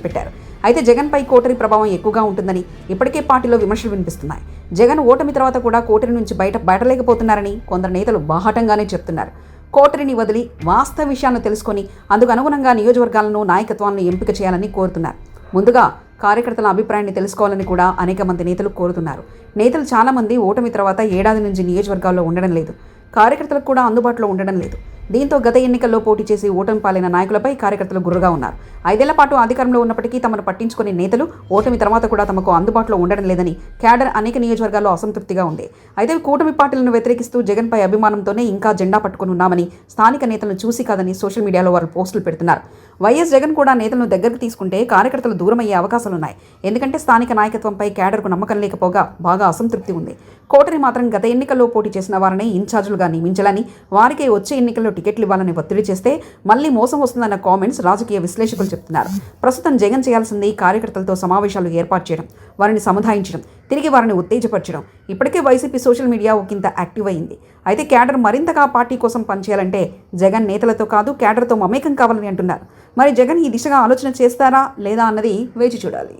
దృష్టి పెట్టారు. అయితే జగన్పై కోటరీ ప్రభావం ఎక్కువగా ఉంటుందని ఇప్పటికే పార్టీలో విమర్శలు వినిపిస్తున్నాయి. జగన్ ఓటమి తర్వాత కూడా కోటరీ నుంచి బయటలేకపోతున్నారని కొందరు నేతలు బాహాటంగానే చెప్తున్నారు. కోటరీని వదిలి వాస్తవ విషయాలను తెలుసుకొని అందుకు అనుగుణంగా నియోజకవర్గాలను నాయకత్వాలను ఎంపిక చేయాలని కోరుతున్నారు. ముందుగా కార్యకర్తల అభిప్రాయాన్ని తెలుసుకోవాలని కూడా అనేక మంది నేతలు కోరుతున్నారు. నేతలు చాలామంది ఓటమి తర్వాత ఏడాది నుంచి నియోజకవర్గాల్లో ఉండడం లేదు. కార్యకర్తలకు కూడా అందుబాటులో ఉండడం లేదు. దీంతో గత ఎన్నికల్లో పోటీ చేసి ఓటమి పాలైన నాయకులపై కార్యకర్తలు గుర్రుగా ఉన్నారు. 5 ఏళ్ల పాటు అధికారంలో ఉన్నప్పటికీ తమను పట్టించుకునే నేతలు ఓటమి తర్వాత కూడా తమకు అందుబాటులో ఉండడం లేదని క్యాడర్ అనేక నియోజకవర్గాల్లో అసంతృప్తిగా ఉంది. అయితే కూటమి పార్టీలను వ్యతిరేకిస్తూ జగన్పై అభిమానంతోనే ఇంకా జెండా పట్టుకుని ఉన్నామని స్థానిక నేతలను చూసి కాదని సోషల్ మీడియాలో వారు పోస్టులు పెడుతున్నారు. వైఎస్ జగన్ కూడా నేతలను దగ్గరకు తీసుకుంటే కార్యకర్తలు దూరమయ్యే అవకాశాలున్నాయి. ఎందుకంటే స్థానిక నాయకత్వంపై క్యాడర్కు నమ్మకం లేకపోగా బాగా అసంతృప్తి ఉంది. కోటరీ మాత్రం గత ఎన్నికల్లో పోటీ చేసిన వారిని ఇన్ఛార్జీలుగా నియమించాలని, వారికి వచ్చే ఎన్నికల్లో టికెట్లు ఇవ్వాలని ఒత్తిడి చేస్తే మళ్లీ మోసం వస్తుందన్న కామెంట్స్ రాజకీయ విశ్లేషకులు చెప్తున్నారు. ప్రస్తుతం జగన్ చేయాల్సింది కార్యకర్తలతో సమావేశాలు ఏర్పాటు చేయడం, వారిని సముదాయించడం, తిరిగి వారిని ఉత్తేజపరచడం. ఇప్పటికే వైసీపీ సోషల్ మీడియా ఒకంత యాక్టివ్ అయింది. అయితే క్యాడర్ మరింతగా పార్టీ కోసం పనిచేయాలంటే జగన్ నేతలతో కాదు క్యాడర్తో మమేకం కావాలని అంటున్నారు. మరి జగన్ ఈ దిశగా ఆలోచన చేస్తారా లేదా అన్నది వేచి చూడాలి.